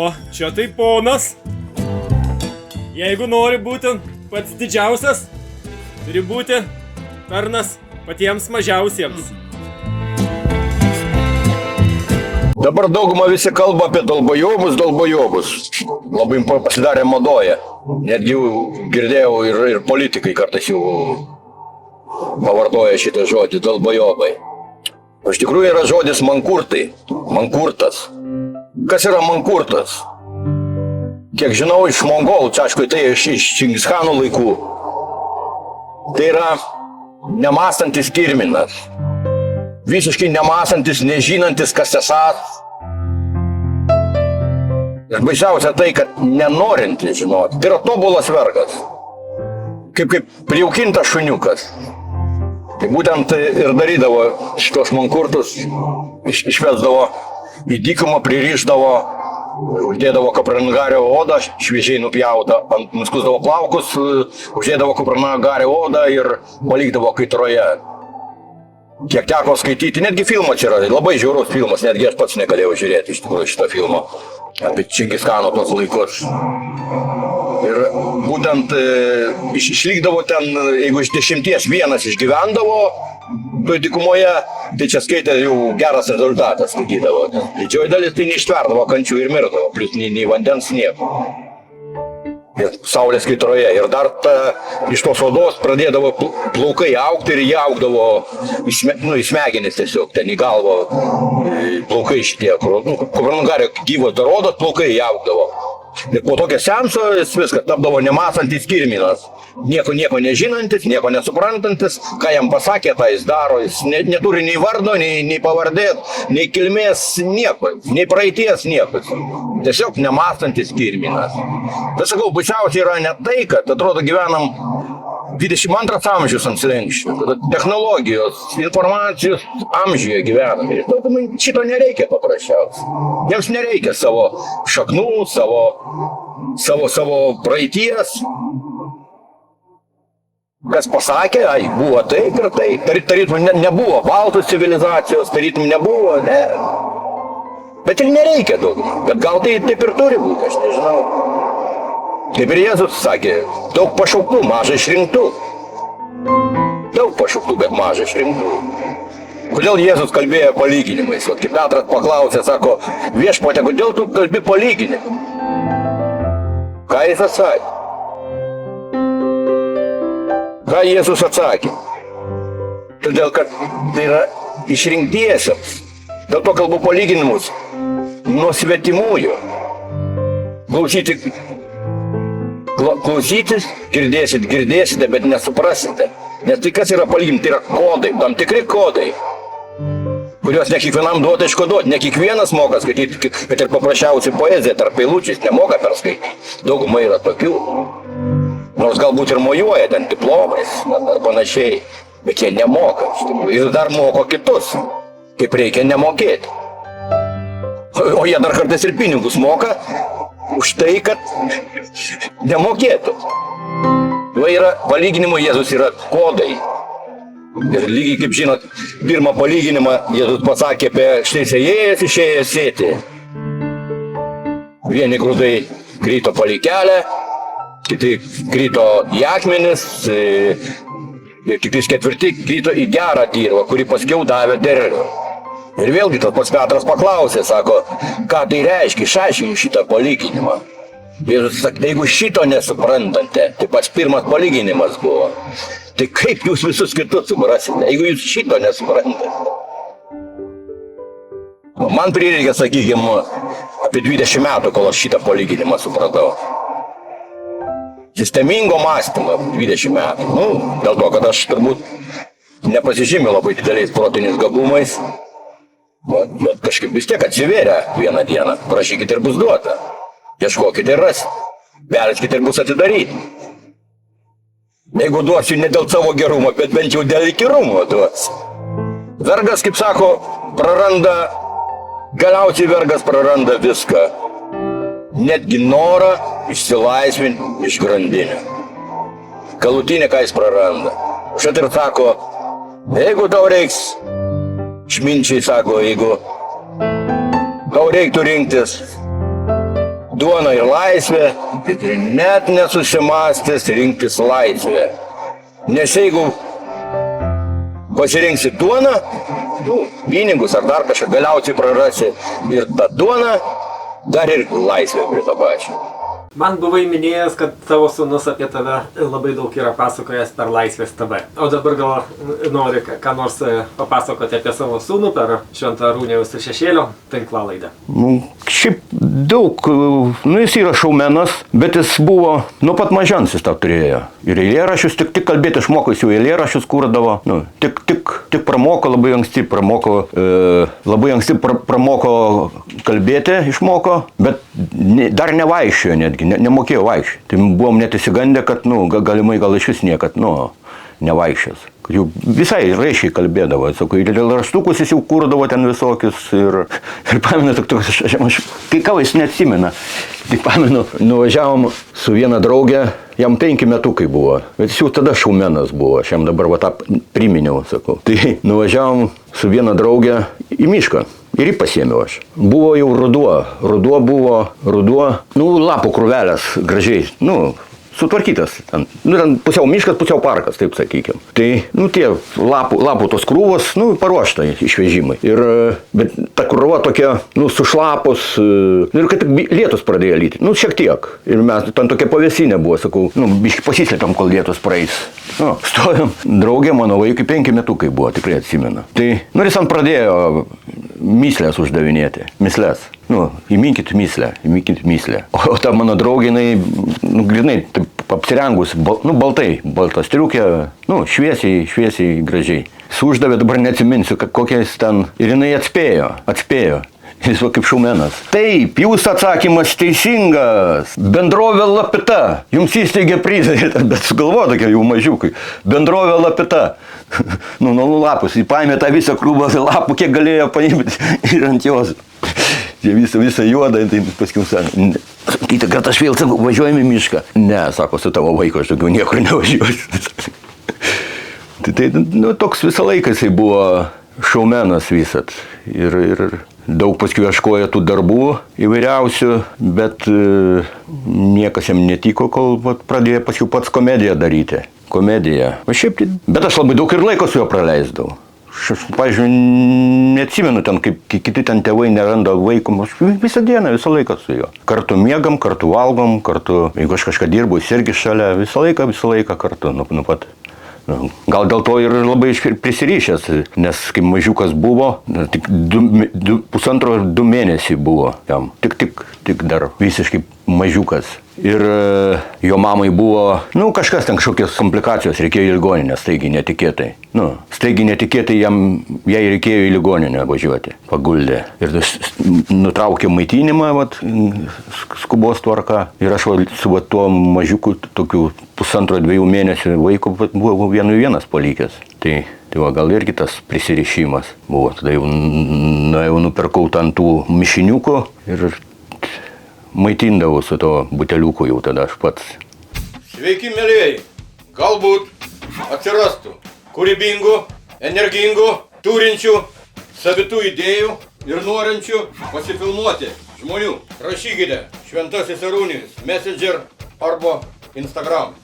O, čia tai ponas. Jeigu nori būti pats didžiausias, turi būti tarnas patiems mažiausiems. Dabar dauguma visi kalba apie dalbojobus. Labai pasidarė madoje. Netgi girdėjau ir politikai kartais jau pavartoja šitą žodį dalbojobai. Iš tikrųjų yra žodis mankurtai. Mankurtas. Kas yra mankurtas? Kiek žinau iš mongolų, čia aišku, tai iš Čingischano laikų. Tai yra nemąstantis kirminas. Visiškai nemąstantis, nežinantis, kas esas. Ir baisiausia tai, kad nenorintis žinoti. Tai yra tobulas vergas. Kaip prijaukintas šuniukas. Tai būtent ir darydavo šitos mankurtus, išvesdavo į dykumą, pririšdavo, uždėdavo kaprangario odą, šviežiai nupjautą, nuskusdavo plaukus, uždėdavo kaprangario odą ir palikdavo kaitroje. Kiek teko skaityti, netgi filmas yra, labai žiaurus filmas, netgi aš pats negalėjau žiūrėti iš tikrųjų šitą filmą apie Čingischano tos laikus. Ir būtent išlikdavo ten, jeigu iš 10 vienas išgyvendavo toj dykumoje, tai čia skaitė jau geras rezultatas skaitydavo. Didžioji dalis tai neištverdavo kančių ir mirdavo, plius nei vandens nieko. Saulės kaitroje. Ir dar iš tos odos pradėdavo plaukai augti ir jie augdavo į smegenis tiesiog, ten į galvą plaukai šitie, kupranagario gyvos dar odos plaukai augdavo. Ir po tokio seanso jis viskas tapdavo nemąstantis kirminas. Nieko nežinantis, nieko nesuprantantis, ką jam pasakė, tą jis daro. Jis neturi nei vardo, nei pavardės, nei kilmės, nieko, nei praeities, nieko. Tiesiog nemąstantis kirminas. Tai sakau, baisiausia yra ne tai, kad atrodo gyvenam 22 amžius ant slenksčių, technologijos, informacijos amžiuje gyvenam. Ir daugumai šito nereikia paprasčiausiai. Jiems nereikia savo šaknų, savo praeities. Kas pasakė, buvo taip ir taip. Tarytum nebuvo baltų civilizacijos, tarytum nebuvo, ne. Bet ir nereikia daugumai. Bet gal tai taip ir turi būti, aš nežinau. Kaip ir Jėzus sakė, daug pašauktų, mažai išrinktų. Daug pašauktų, bet mažai išrinktų. Kodėl Jėzus kalbėjo palyginimais? O kaip Petras paklausė, sako, viešpatie, kodėl tu kalbi palyginimą? Ką jis atsakė? Ką Jėzus atsakė? Todėl, kad tai yra išrinktiesiems. Dėl to kalbu palyginimus nuo svetimųjų. Klausytis, girdėsite, bet nesuprasite. Nes tai kas yra palyginti, tai yra kodai, tam tikri kodai, kuriuos ne kiekvienam duota iškoduoti. Ne kiekvienas moka skaityti, bet ir paprasčiausiai poeziją tarp eilučiais nemoka perskaityti. Dauguma yra tokių. Nors galbūt ir mojuoja ten diplomais ar panašiai, bet jie nemoka. Ir dar moko kitus, kaip reikia nemokėti. O jie dar kartais ir pinigus moka už tai, kad nemokėtų. Va yra palyginimo Jėzus yra kodai. Ir lygiai kaip žinot, pirmą palyginimą Jėzus pasakė apie štai sėjėjas išėjo sėti. Vieni grūdai krito palei kelią, kiti krito į akmenis, ir tik ketvirti krito į gerą dirvą, kuri paskiau davė derlių. Ir vėlgi tas pats Petras paklausė, sako, ką tai reiškia, išaiškink šitą palyginimą. Jėzus sakė, jeigu šito nesuprantate, tai pats pirmas palyginimas buvo, tai kaip jūs visus kitus suprasite, jeigu jūs šito nesuprantate? Man prireikė, sakykime, apie 20 metų, kol aš šitą palyginimą supratau. Sistemingo mąstymo 20 metų. Dėl to, kad aš turbūt nepasižymiu labai dideliais protiniais gabumais, bet kažkaip vis tiek atsivėrė vieną dieną. Prašykite ir bus duota. Ieškokite ir rasite. Belskite ir bus atidaryti. Jeigu duosiu ne dėl savo gerumo, bet bent jau dėl įkyrumo duosiu. Vergas, kaip sako, galiausiai vergas praranda viską. Netgi norą išsilaisvinti iš grandinių. Galutinį, ką jis praranda. Šit ir sako, jeigu tau reiks, išminčiai sako, jeigu tau reiktų rinktis duona ir laisvė, net nesusimastęs rinktis laisvę. Nes jeigu pasirinksi duoną, pinigus ar dar kažką galiausiai prarasi ir tą duoną, dar ir laisvę prie to pačią. Man buvai minėjęs, kad tavo sūnus apie tave labai daug yra pasakojęs per Laisvės TV. O dabar gal nori ką nors papasakoti apie savo sūnų per Švento Arūnėjaus ir Šešėlio tinklalaidę. Šiaip daug, jis yra šaumenas, bet jis buvo, nuo pat mažens jis tą turėjo. Ir eilėraščius, tik kalbėti išmoko, jis jau eilėraščius kurdavo. Tik pramoko labai anksti, pramoko kalbėti, išmoko, bet dar nevaikščiojo netgi. Nemokėjo vaikščioti. Tai buvom net įsigandę, kad, galimai gal iš vis niekad, nevaikščios. Jau visai raiškiai kalbėdavo, ir raštukus jis jau kurdavo ten visokius, ir pamenu, kai ką jis neatsimena, tik pamenu, nuvažiavom su viena draugė, jam 5 metukai buvo, bet jis jau tada šaumenas buvo, aš jam dabar tą priminiau, sakau. Tai nuvažiavom su viena draugė į mišką. Ir jį pasiėmiau aš. Buvo jau ruduo buvo, lapų krūvelės gražiai, sutvarkytas. Ten pusiau miškas, pusiau parkas, taip sakykim. Tai, tie lapų tos krūvos, paruošta išvežimai. Bet ta krūva tokia, sušlapus, ir kad lietus pradėjo lyti, šiek tiek. Ir mes, ten tokia pavėsinė buvo, sakau, biškai pasislėpėm, kol lietus praeis. Stovėm, draugė mano vaikai 5 metukai buvo, tikrai atsimena. Tai, jis ant pradėjo myslės uždavinėti, myslės. Įminkit myslę. O ta mano draugė, grinai, apsirengus, baltai, balta striukė, šviesiai, gražiai. Uždavė, dabar neatsiminsiu, kokiais ten, ir jinai atspėjo. Jis va kaip šaumenas. Taip, jūsų atsakymas teisingas. Bendrovė Lapita. Jums įsteigė prizą, bet sugalvojo tokia jau mažiukai. Bendrovė Lapita. Lapus, jį paėmė tą visą krūvą lapų, kiek galėjo paimti ir ant jos. Jie visą juodą, tai paskiau sako, kitą kartą aš vėl važiuojame į mišką. Ne, sako, su tavo vaiku aš daugiau niekur nevažiuosiu. Tai toks visą laiką jisai buvo šaumenas visat. Ir daug paskui ieškojo tų darbų įvairiausių, bet niekas jam netiko, kol pradėjo paskui pats komediją daryti. Bet aš labai daug ir laiko su juo praleisdavau. Aš, pavyzdžiui, neatsimenu ten, kaip kiti ten tėvai neranda vaikų, aš visą dieną, visą laiką su juo. Kartu miegam, kartu valgom, kartu, jeigu aš kažką dirbu, jis irgi šalia, visą laiką kartu, pat. Gal dėl to ir labai prisirišęs, nes kai mažiukas buvo, tik 1,5–2 mėnesiai buvo jam, tik dar visiškai mažiukas. Ir jo mamai buvo, kažkas ten kažkokios komplikacijos, reikėjo į ligoninę, staigiai netikėtai. Staigiai netikėtai jai reikėjo į ligoninę važiuoti, paguldė. Ir nutraukė maitinimą, skubos tvarka. Ir aš su tuo mažiuku, tokiu 1,5–2 mėnesių vaiku, buvau vienas palikęs. Tai gal irgi tas prisirišimas buvo. Tada jau nupirkau ant tų mišiniukų ir maitindavau su to buteliuku jau tada aš pats. Sveiki, mielieji! Galbūt atsirastų kūrybingų, energingų, turinčių, savitų idėjų ir norinčių pasifilmuoti žmonių. Rašykite Šventasis Arūnijus, Messenger arba Instagram.